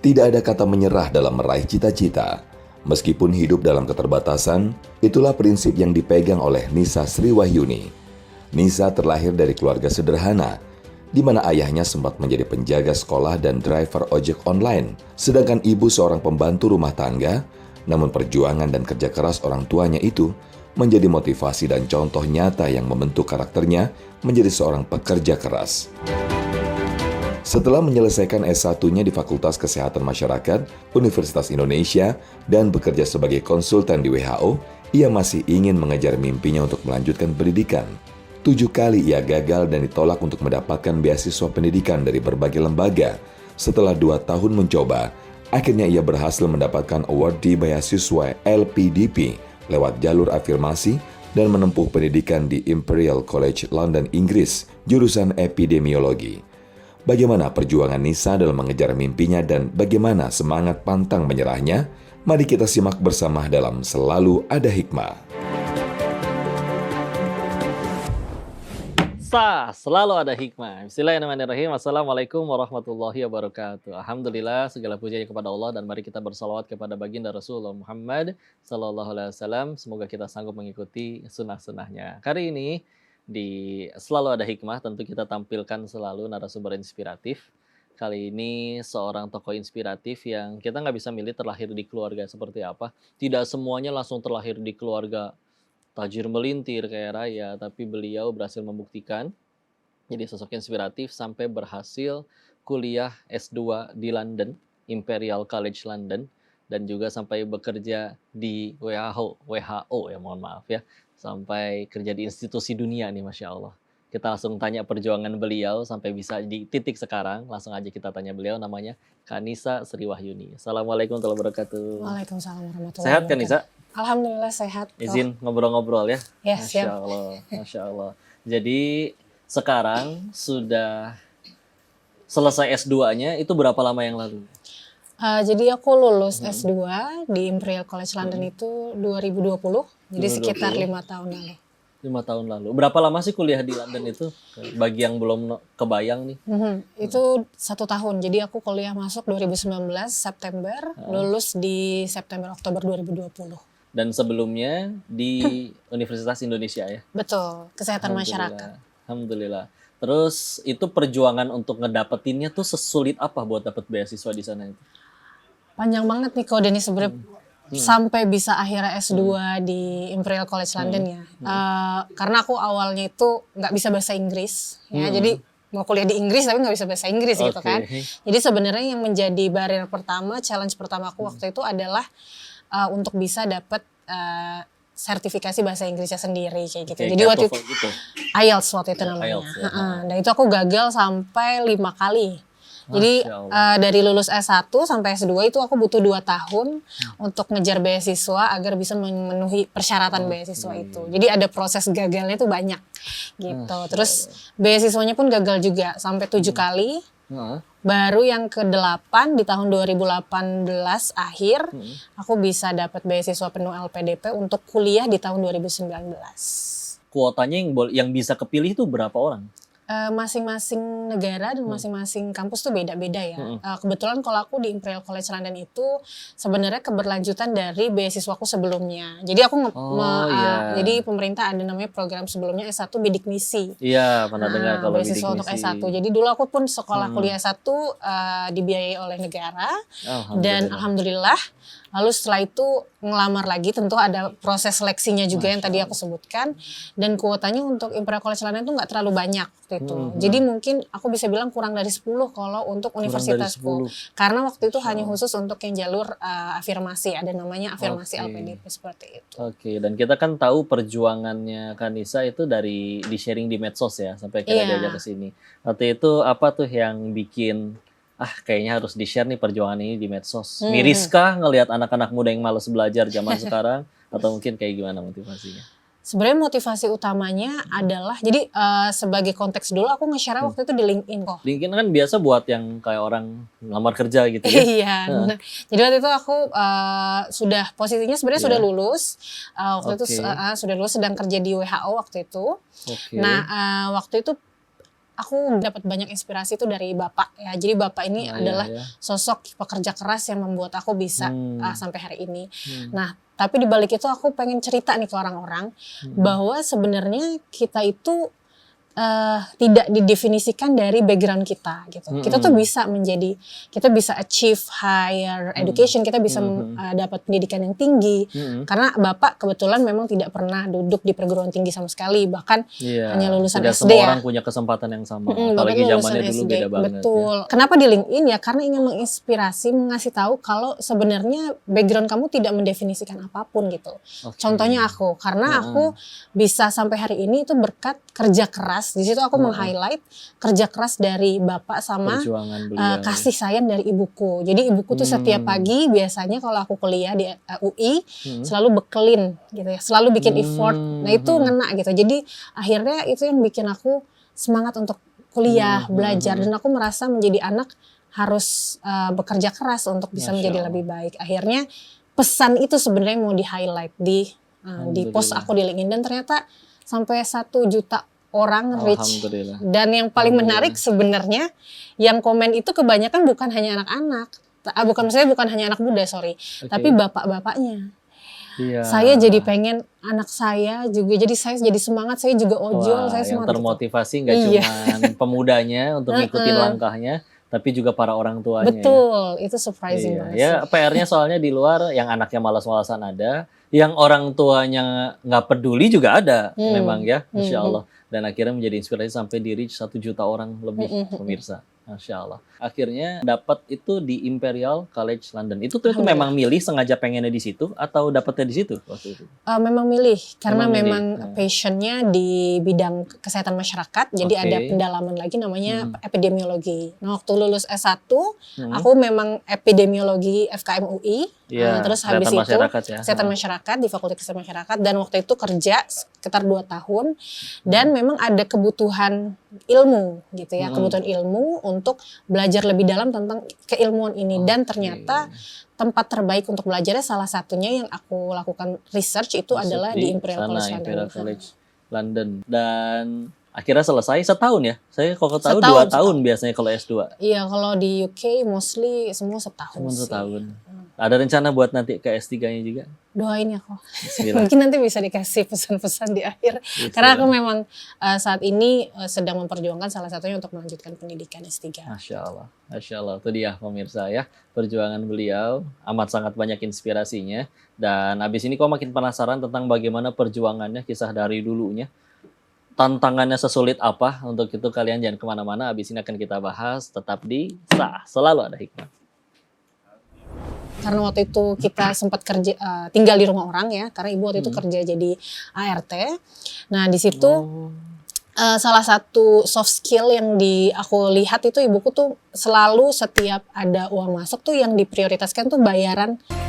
Tidak ada kata menyerah dalam meraih cita-cita. Meskipun hidup dalam keterbatasan, itulah prinsip yang dipegang oleh Nisa Sriwahyuni. Nisa terlahir dari keluarga sederhana, di mana ayahnya sempat menjadi penjaga sekolah dan driver ojek online, sedangkan ibu seorang pembantu rumah tangga. Namun perjuangan dan kerja keras orang tuanya itu menjadi motivasi dan contoh nyata yang membentuk karakternya menjadi seorang pekerja keras. Setelah menyelesaikan S1-nya di Fakultas Kesehatan Masyarakat, Universitas Indonesia, dan bekerja sebagai konsultan di WHO, ia masih ingin mengejar mimpinya untuk melanjutkan pendidikan. 7 kali ia gagal dan ditolak untuk mendapatkan beasiswa pendidikan dari berbagai lembaga. Setelah 2 tahun mencoba, akhirnya ia berhasil mendapatkan award di beasiswa LPDP lewat jalur afirmasi dan menempuh pendidikan di Imperial College London, Inggris, jurusan epidemiologi. Bagaimana perjuangan Nisa dalam mengejar mimpinya dan bagaimana semangat pantang menyerahnya? Mari kita simak bersama dalam Selalu Ada Hikmah. Selalu ada hikmah. Bismillahirrahmanirrahim. Assalamualaikum warahmatullahi wabarakatuh. Alhamdulillah, segala puji kepada Allah dan mari kita bersalawat kepada baginda Rasulullah Muhammad sallallahu alaihi wasallam. Semoga kita sanggup mengikuti sunnah-sunnahnya. Kali ini di Selalu Ada Hikmah tentu kita tampilkan selalu narasumber inspiratif. Kali ini seorang tokoh inspiratif yang kita nggak bisa milih terlahir di keluarga seperti apa. Tidak semuanya langsung terlahir di keluarga tajir melintir kayak raya, tapi beliau berhasil membuktikan jadi sosok inspiratif sampai berhasil kuliah S2 di London, Imperial College London, dan juga sampai bekerja di WHO ya, mohon maaf ya, sampai kerja di institusi dunia nih, Masya Allah. Kita langsung tanya perjuangan beliau sampai bisa di titik sekarang. Langsung aja kita tanya beliau, namanya Nisa Sriwahyuni. Assalamualaikum warahmatullahi wabarakatuh. Waalaikumsalam warahmatullahi wabarakatuh. Sehat kan Nisa? Alhamdulillah sehat. Izin ngobrol-ngobrol ya? Ya, Masya siap. Allah, Masya Allah. Jadi sekarang sudah selesai S2-nya, itu berapa lama yang lalu? Jadi aku lulus S2 di Imperial College London itu 2020, jadi 2020. sekitar 5 tahun lalu. 5 tahun lalu. Berapa lama sih kuliah di London itu? Bagi yang belum kebayang nih. Itu 1 tahun, jadi aku kuliah masuk 2019 September, lulus di September-Oktober 2020. Dan sebelumnya di Universitas Indonesia ya? Betul, kesehatan masyarakat. Alhamdulillah. Terus itu perjuangan untuk ngedapetinnya tuh sesulit apa buat dapet beasiswa di sana itu? Panjang banget nih kode ini sebenarnya. Sampai bisa akhirnya S2 di Imperial College London ya. Karena aku awalnya itu nggak bisa bahasa Inggris ya. Jadi mau kuliah di Inggris tapi nggak bisa bahasa Inggris gitu kan. Jadi sebenarnya yang menjadi barrier pertama, challenge pertama aku waktu itu adalah untuk bisa dapat sertifikasi bahasa Inggrisnya sendiri kayak gitu. Jadi waktu itu IELTS waktu itu namanya. IELTS, ya. Dan itu aku gagal sampai 5 kali. Jadi dari lulus S1 sampai S2 itu aku butuh 2 tahun untuk ngejar beasiswa agar bisa memenuhi persyaratan beasiswa itu. Jadi ada proses gagalnya itu banyak gitu. Terus beasiswanya pun gagal juga sampai 7 kali. Baru yang ke-8 di tahun 2018 akhir aku bisa dapat beasiswa penuh LPDP untuk kuliah di tahun 2019. Kuotanya yang bisa kepilih itu berapa orang? Masing-masing negara dan masing-masing kampus tuh beda-beda ya. Kebetulan kalau aku di Imperial College London itu sebenarnya keberlanjutan dari beasiswaku sebelumnya. Jadi aku jadi pemerintah ada namanya program sebelumnya S1 bidik misi. Iya, pernah dengar kalau bidik beasiswa misi. untuk S1. Jadi dulu aku pun sekolah kuliah S1 dibiayai oleh negara. Dan alhamdulillah. Lalu setelah itu ngelamar lagi, tentu ada proses seleksinya juga yang tadi aku sebutkan. Dan kuotanya untuk Imperial College London itu nggak terlalu banyak waktu itu. Jadi mungkin aku bisa bilang kurang dari 10 kalau untuk universitasku. Karena waktu itu hanya khusus untuk yang jalur afirmasi, ada namanya afirmasi LPDP seperti itu. Oke, dan kita kan tahu perjuangannya Nisa itu dari di-sharing di medsos ya, sampai kita diajak ke sini. Waktu itu apa tuh yang bikin kayaknya harus di-share nih perjuangan ini di medsos. Miriskah ngelihat anak-anak muda yang malas belajar zaman sekarang? Atau mungkin kayak gimana motivasinya? Sebenarnya motivasi utamanya adalah, jadi sebagai konteks dulu aku nge-share waktu itu di LinkedIn kok. LinkedIn kan biasa buat yang kayak orang lamar kerja gitu ya? Iya, jadi waktu itu aku sudah posisinya sebenarnya sudah lulus. Waktu itu sudah lulus, sedang kerja di WHO waktu itu. Nah waktu itu aku dapat banyak inspirasi itu dari bapak ya. Jadi bapak ini adalah sosok pekerja keras yang membuat aku bisa sampai hari ini. Nah, tapi di balik itu aku pengen cerita nih ke orang-orang bahwa sebenarnya kita itu tidak didefinisikan dari background kita gitu. Kita tuh bisa kita bisa achieve higher education, kita bisa dapat pendidikan yang tinggi. Karena bapak kebetulan memang tidak pernah duduk di perguruan tinggi sama sekali, bahkan hanya lulusan tidak SD semua ya. orang punya kesempatan yang sama, apalagi zamannya dulu beda banget. Betul. Ya. Kenapa di LinkedIn ya? Karena ingin menginspirasi, mengasih tahu kalau sebenarnya background kamu tidak mendefinisikan apapun gitu. Contohnya karena aku bisa sampai hari ini itu berkat kerja keras. Di situ aku meng-highlight kerja keras dari bapak sama kasih sayang dari ibuku. Jadi ibuku tuh setiap pagi biasanya kalau aku kuliah di UI selalu bekelin gitu ya, selalu bikin effort. Nah itu ngena gitu. Jadi akhirnya itu yang bikin aku semangat untuk kuliah, belajar, dan aku merasa menjadi anak harus bekerja keras untuk bisa menjadi lebih baik. Akhirnya pesan itu sebenarnya mau di-highlight di post aku di LinkedIn, dan ternyata sampai 1 juta orang reach. Dan yang paling menarik sebenarnya yang komen itu kebanyakan bukan hanya anak-anak, bukan hanya anak muda, tapi bapak-bapaknya. Saya jadi pengen anak saya juga, jadi saya jadi semangat, saya juga ojol, saya semangat. Yang termotivasi nggak cuma pemudanya untuk ngikutin langkahnya, tapi juga para orang tuanya. Betul, itu surprising banget. Ya, PR-nya soalnya di luar yang anaknya malas-malasan ada, yang orang tuanya nggak peduli juga ada, memang ya, Masya Allah. Dan akhirnya menjadi inspirasi sampai di reach 1 juta orang lebih, pemirsa. Masya Allah. Akhirnya dapat itu di Imperial College London. Itu memang milih, sengaja pengennya di situ atau dapatnya di situ waktu itu? Memang milih, karena memang passionnya di bidang kesehatan masyarakat. Jadi ada pendalaman lagi namanya epidemiologi. Nah, waktu lulus S1, aku memang epidemiologi FKM UI. Terus habis itu kesehatan masyarakat di Fakultas Kesehatan Masyarakat, dan waktu itu kerja sekitar 2 tahun, dan memang ada kebutuhan ilmu gitu ya, kebutuhan ilmu untuk belajar lebih dalam tentang keilmuan ini. Dan ternyata tempat terbaik untuk belajarnya salah satunya yang aku lakukan research itu adalah di Imperial College London. Dan akhirnya selesai setahun ya? Saya kalau tahu 2 tahun biasanya kalau S2. Iya, kalau di UK mostly semua setahun. Ada rencana buat nanti ke S3-nya juga? Doain ya kok. Mungkin nanti bisa dikasih pesan-pesan di akhir. Karena aku memang saat ini sedang memperjuangkan salah satunya untuk melanjutkan pendidikan S3. Masya Allah. Masya Allah. Itu dia pemirsa ya. Perjuangan beliau amat sangat banyak inspirasinya. Dan abis ini kok makin penasaran tentang bagaimana perjuangannya, kisah dari dulunya. Tantangannya sesulit apa? Untuk itu kalian jangan kemana-mana. Abis ini akan kita bahas. Tetap di Selalu Ada Hikmah. Karena waktu itu kita sempat kerja tinggal di rumah orang ya, karena ibu waktu itu kerja jadi ART. Nah di situ salah satu soft skill yang aku lihat itu ibuku tuh selalu setiap ada uang masuk tuh yang diprioritaskan tuh bayaran